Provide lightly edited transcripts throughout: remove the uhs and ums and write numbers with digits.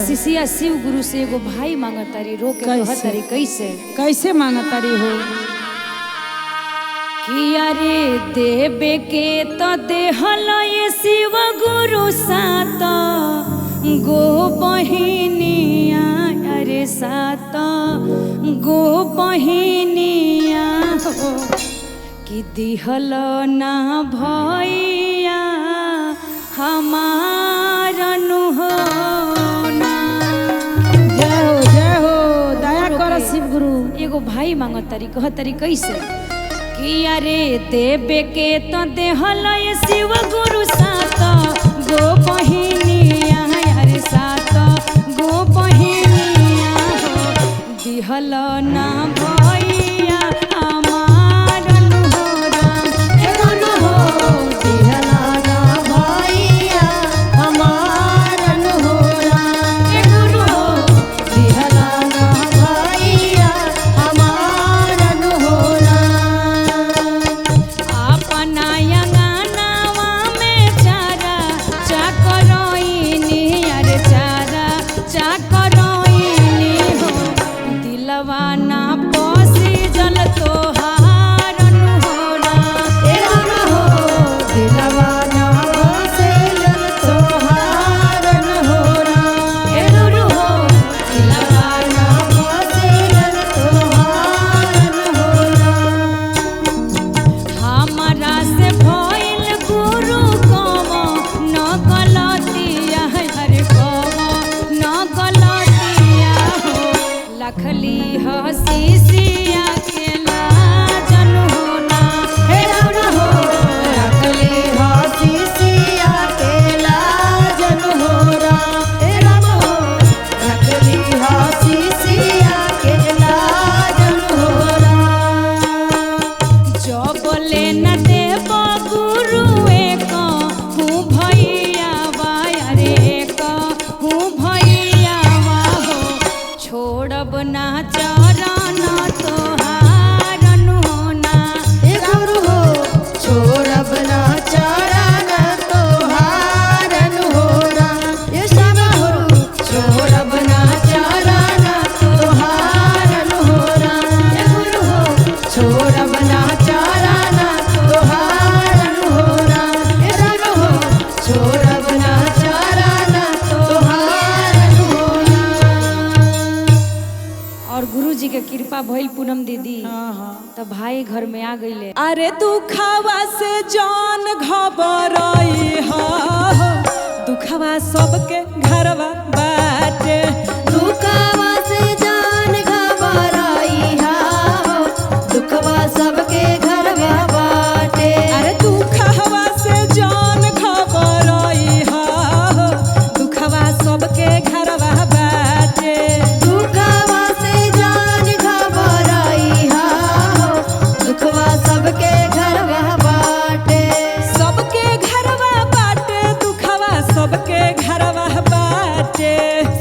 शिष्या शिव गुरु से एगो भाई मांगतारी रो के कहतारी कैसे कैसे मांगतारी हो कि अरे देवे के तो देहल ये शिव गुरु सात गो बहिनिया अरे सात गो बहिनिया हो कि दिहल ना भैया हमारन हो जय हो दया कर शिव गुरु। एगो भाई मांगतारी कहतारी कैसे कि अरे देवे के तो देहल ये शिव गुरु सात गो बहिनिया अरे सात गो बहिनिया हो दिहल ना भैया हमारन हो राम हो दिहल ना भैया हमारन हो राम गुरु हो दिहल ना भैया हमारन हो कृपा भइल पूनम दीदी तो भाई घर में आ गईले। अरे दुखवा से जान घबराई हो दुखवा सबके घरवा बाटे दुखवा से जान घबराई हो दुखवा सबके घरवा बाटे अरे दुखवा से जान घबराई हो दुखवा सबके घरवा बाटे दुखवा से जान घबराई हो दुखवा सबके घरवा बाटे सबके घरवा बाटे दुखवा सबके घरवा बाटे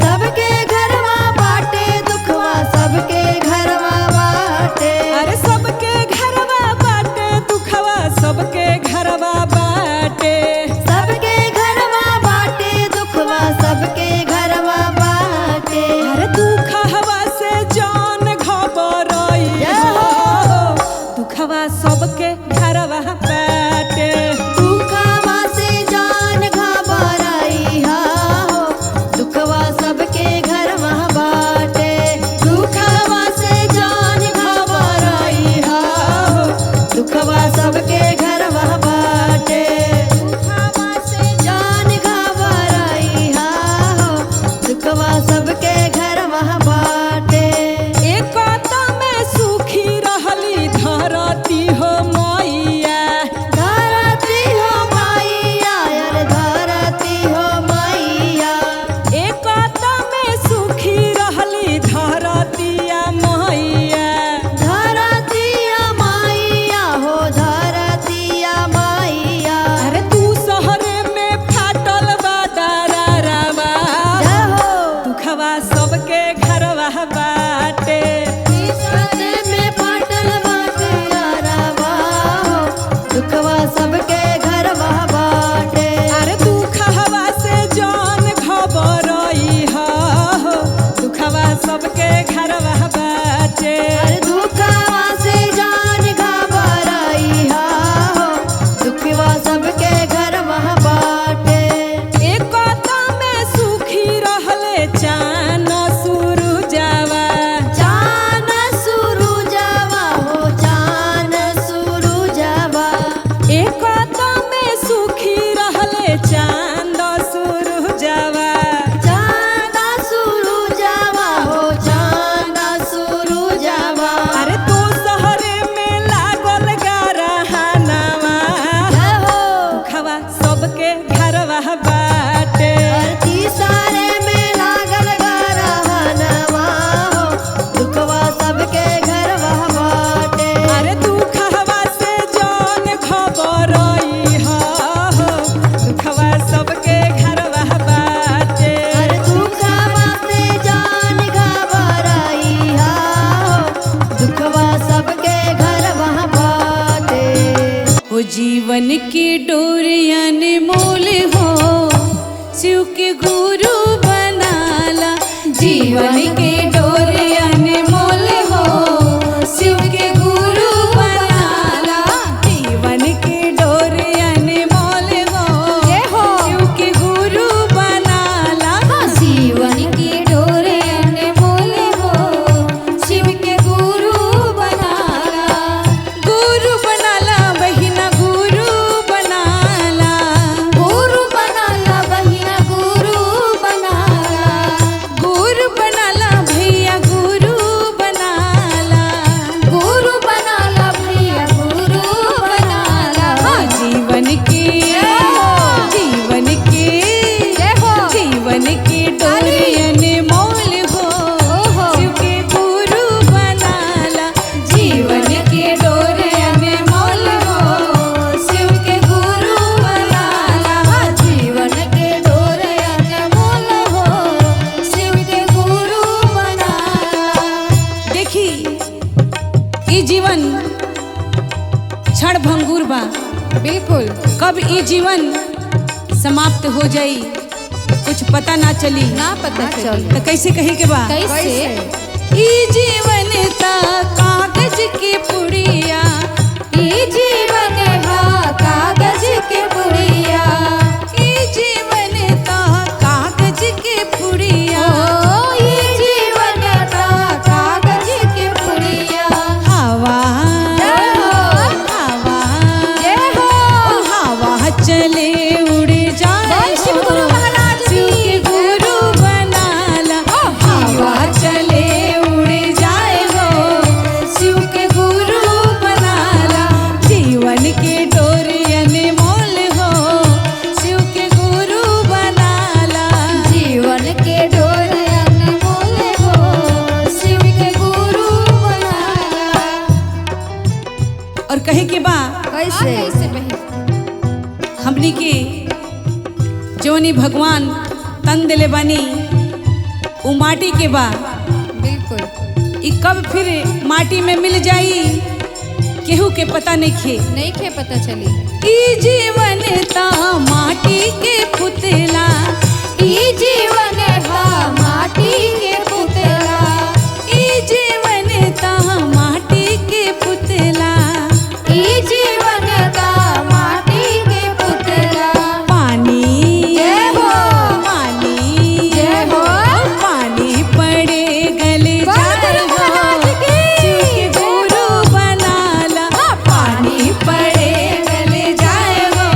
सबके घरवा बाटे दुखवा सबके घरवा बाटे अरे सबके घरवा बाटे दुखवा सबके घरवा बाटे सबके घरवा बाटे दुखवा सबके घरवा बाटे अरे दुखवा से जान घबराई हो दुखवा सबके घरवा बाटे दुखवा से जान घबराई हो दुखवा सबके घरवा बाटे दुखवा से जान घबराई हो दुखवा सबके घरवा बाटे दुखवा से जान घबराई हो दुखवा सबके घरवा बाटे एक में सुखी रहली धरती हो मैया धरती हो मैया यार धरती हो मैया एक में सुखी रहली धरतिया मैया धरतिया मैया हो धरतिया मैया अरे तू शहरे में फाटल बा डरावा हो दुखवा सबके घरवा बाटे किस्मत में फाटल बाटे यारवा हो दुखवा सबके घरवा बाटे अरे दुखवा से जान घबराई हो बिल्कुल। कब ये जीवन समाप्त हो जाई कुछ पता ना चली। ना पता चली तो कैसे कही के बा? कैसे? ई जीवन ता कागज की पुड़िया, ई जीवन हा कागज के पुड़िया, ई जीवन ता कागज के पुड़िया, ई जीवन ता कागज के पुड़िया। हवा हवा हवा चले उड़ जाए शिव गुरु महाराज शिव के गुरु बनाला। हवा चले उड़ जाए हो शिव के गुरु बनाला। जीवन के डोरी अनमोल हो शिव के गुरु बनाला। जीवन के डोरी अनमोल हो शिव के गुरु बनाला। और कहे के बा कैसे? हमनी के जोनी भगवान तन दिले बानी उ माटी के बा। बिल्कुल। ई कब फिर माटी में मिल जाई केहू के पता नहीं खे पता चली। ई जीवन ता माटी के पुतला, ई जीवन हा माटी के पुतला, ई जीवन ता माटी के पुतला, ई जीवन ता माटी के पुतला। पानी जय हो, पानी जय हो, पानी पड़े गले जाए हो शिव के गुरु बनाला। पानी पड़े गले जाए हो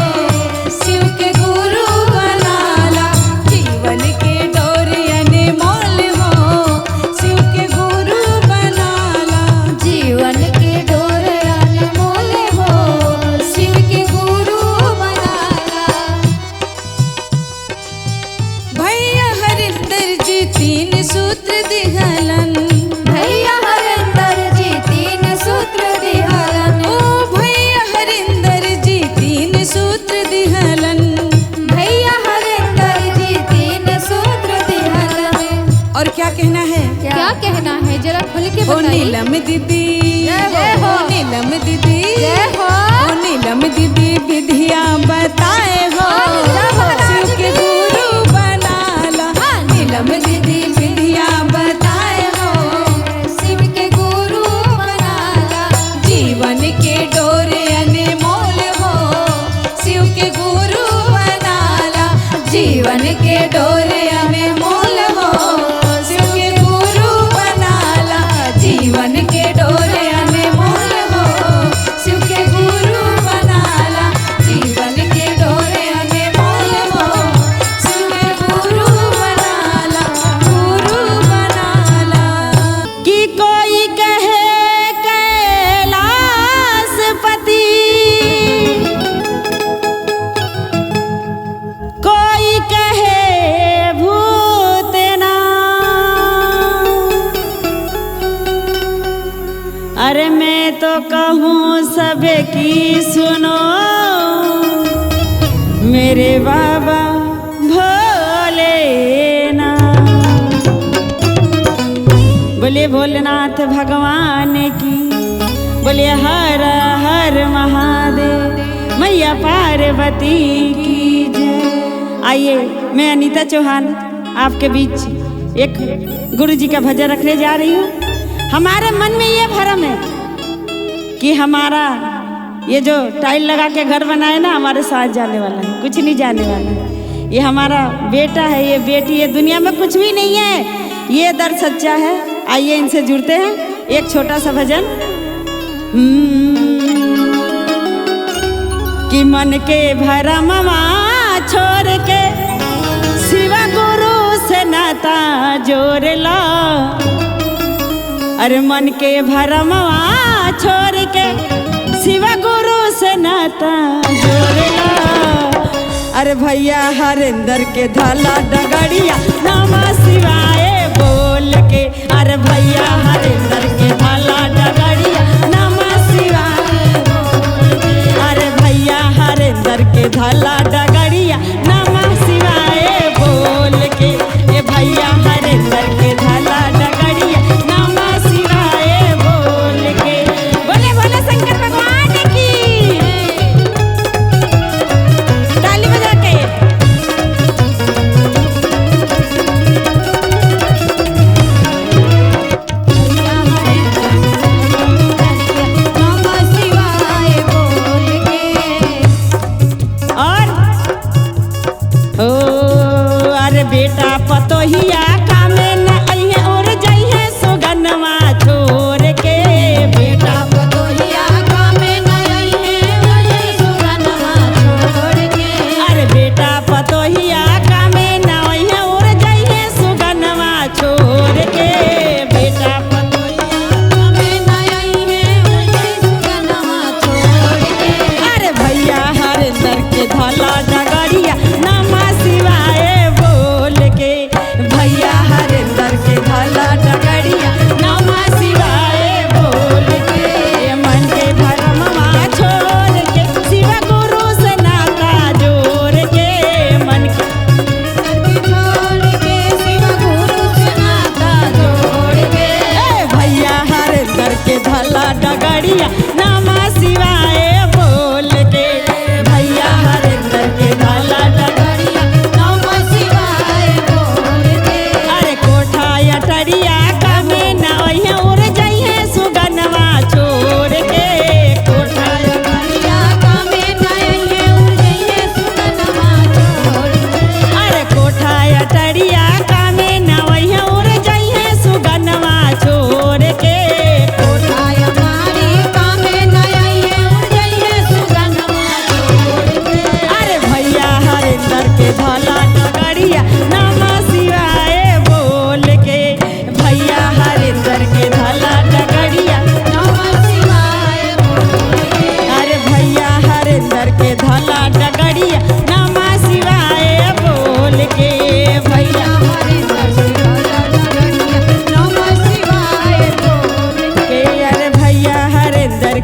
शिव के गुरु बनाला। जीवन के डोरी अनमोल हो शिव के गुरु बनाला। जीवन के डोरी अनमोल हो शिव के गुरु बनाला। भैया हरिंदर जी तीन सूत्र दिहलन, भैया हरिंदर जी तीन सूत्र दिहलन। ओ भैया हरिंदर जी तीन सूत्र दिहलन, भैया हरिंदर जी तीन सूत्र दिहलन। और क्या कहना है? क्या कहना है जरा खुल के बताइए। ओ नीलम दीदी जय हो, नीलम दीदी जय हो, ओ नीलम दीदी विधिया बताए हो शिव के गुरु बनाला। नीलम दीदी विधिया बताए हो शिव के गुरु बनाला। जीवन के डोरे अनमोल हो शिव के गुरु बनाला। जीवन के डोरे अनमोल हो शिव के गुरु बनाला। जीवन के डोरे अनमोल हो शिव के गुरु बनाला। जीवन के डोरे अनमोल हो शिव के गुरु बनाला। गुरु बनाला। कि कोई कहे कैलाशपति, कोई कहे भूतनाथ। अरे मैं तो कहूँ सबकी सुनो मेरे बाबा भोलेनाथ। बोले भोलेनाथ भगवान की, बोले हर हर महादेव, मैया पार्वती की जय। आइए मैं अनीता चौहान आपके बीच एक गुरु जी का भजन रखने जा रही हूँ। हमारे मन में ये भरम है कि हमारा ये जो टाइल लगा के घर बनाए ना हमारे साथ जाने वाला है, कुछ नहीं जाने वाला है। ये हमारा बेटा है, ये बेटी है, दुनिया में कुछ भी नहीं है, ये दर्द सच्चा है। आइए इनसे जुड़ते हैं एक छोटा सा भजन। कि मन के भरमवा छोड़ के शिव गुरु से नाता जोड़ ला। अरे मन के भरमवा छोड़ के शिव गुरु से नाता जोड़ ला। अरे भैया हरिंदर के धाला डगड़िया नमः शिवाय बोल के। अरे भैया हरिंदर के धाला डगड़िया नमः शिवाय। अरे भैया हरिंदर के धाला डगड़िया नमः शिवाय बोल के। ये भैया हरिंदर के धाला डगड़िया नमः शिवाय बोल के। बोले भोले शंकर भगवान की।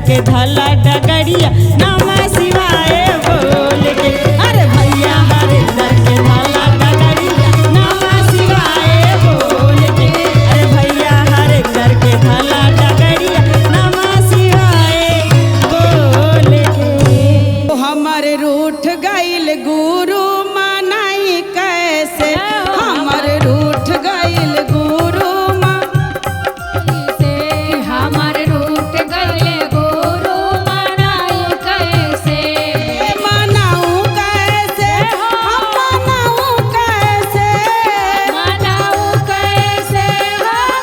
के धला डगरिया नमः शिवाय बोल के। अरे भैया हरिंदर के धला डगरिया नमः शिवाय बोल के। अरे भैया हरिंदर के धला डगरिया नमः शिवाय बोल के। हमर रूठ गइल गुरु मनाई कैसे, हमर रूठ गइल गुरु से हमर रूठ गइले गुरु मनाई कैसे, मनाऊं कैसे, हम मनाऊं कैसे, मनाऊ कैसे,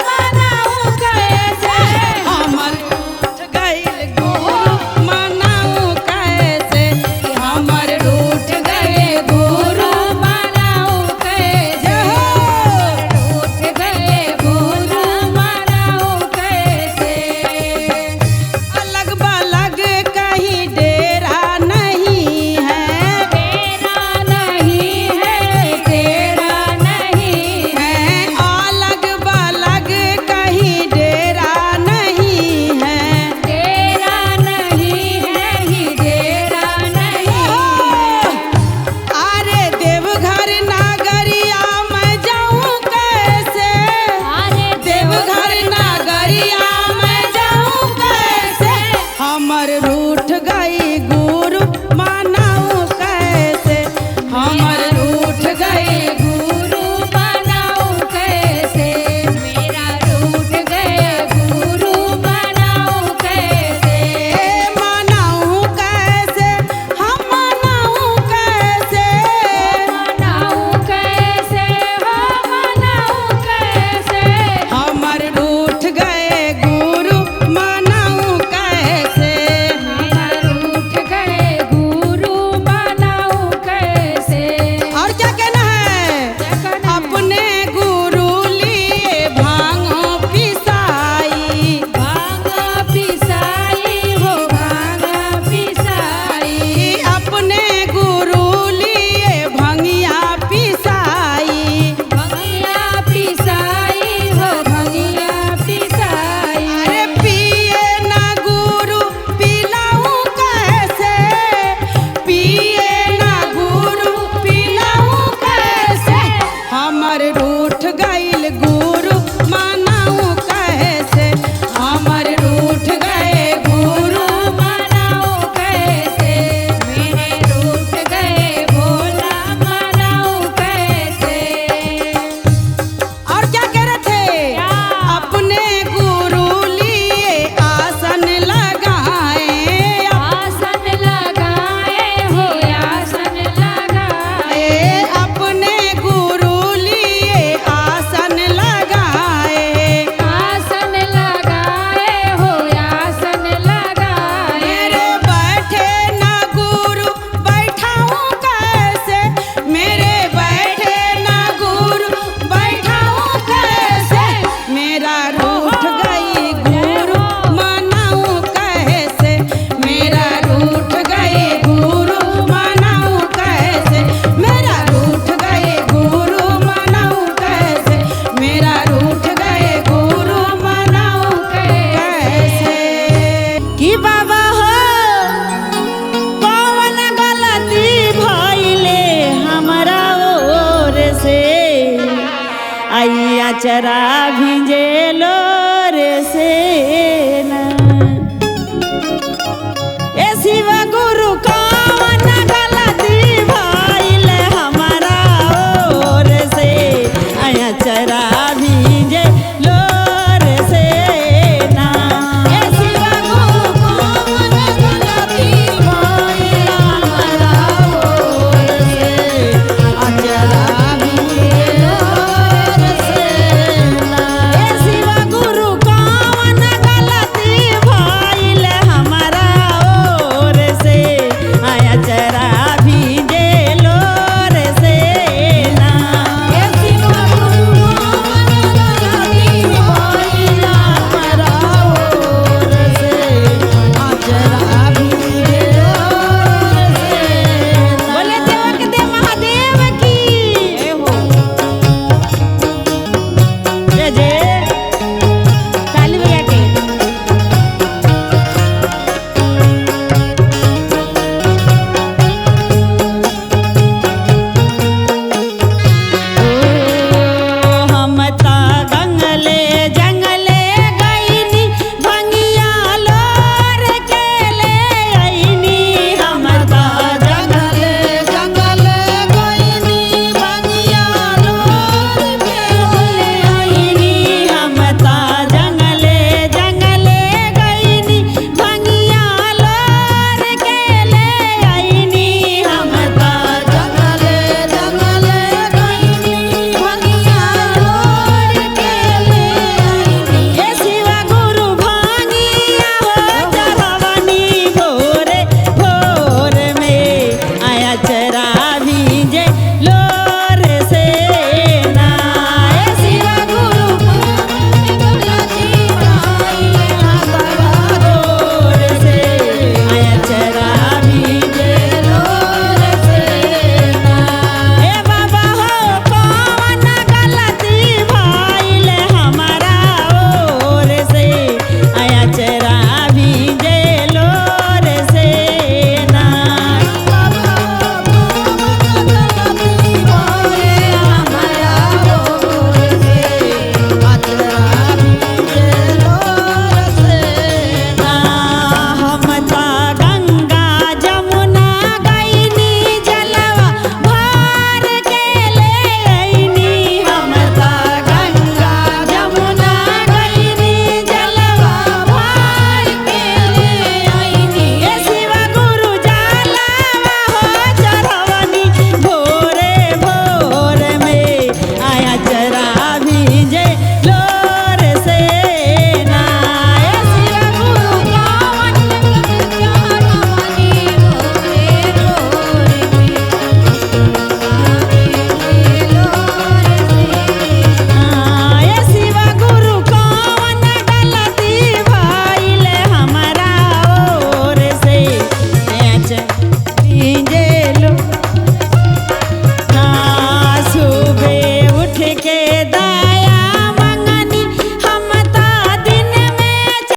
मनाऊ कैसे, हमर रूठ गइल गुरु मनाऊं कैसे, हमर रूठ गइल गुरु मनाऊ कैसे, रूठ गए गुरु मनाऊ कैसे। अलग बलग कहीं डेरा नहीं है, तेरा नहीं है, तेरा नहीं है अलग बलग कहीं डेरा नहीं है, तेरा नहीं है, ही तेरा नहीं अरे देवघर नागरिया मैं जाऊं कैसे, अरे देवघर नागरिया मैं जाऊं कैसे, हमर रूठ गई गुरु मनाऊं कैसे, हमर रूठ गई गुरु मनाऊ कैसे, मेरा रूठ गए गुरु मनाऊ कैसे, मनाऊं कैसे, हम मनाऊं कैसे, मनाऊ कैसे, मनाऊ कैसे, हमर रूठ गए गुरु मनाऊं कैसे, मेरा रूठ गए गुरु मनाऊ कैसे। और क्या कहना है, क्या कहना है? अपने गुरु लिए भांगो पिसाई, भांगा पिसाई हो भांगा पिसाई, अपने गुरु लिए भंगिया पिसाई, भंगिया पिसाई हो भंगिया पिसाई, अरे पिए ना गुरु पिलाऊं कैसे, पिए ना गुरु पिलाऊं कैसे, हमर रूठ गइल गुरु मनाऊं कैसे, हमर रूठ गए गुरु मनाऊ कैसे, मेरे रूठ गए भोला मनाऊ कैसे। और क्या कह रहे थे, क्या? अपने गुरु लिए आसन लगाए, आसन लगाए हो आसन लगाए, अपने गुरु लिए आसन लगाए, आसन लगाए हो आसन लगाए, मेरे बैठे ना गुरु बैठाऊं कैसे, मेरे बैठे ना गुरु बैठाऊं कैसे, मेरा रूठ गई गुरु मनाऊं कैसे, मेरा रूठ गए गुरु मनाऊं कैसे, मेरा रूठ गए गुरु मनाऊं कैसे, मेरा रूठ गए गुरु मनाऊं कैसे। कि बाबा हो कौन गलती भइले हमरा ओर से, आइया चरा भिजेलो रे से ना।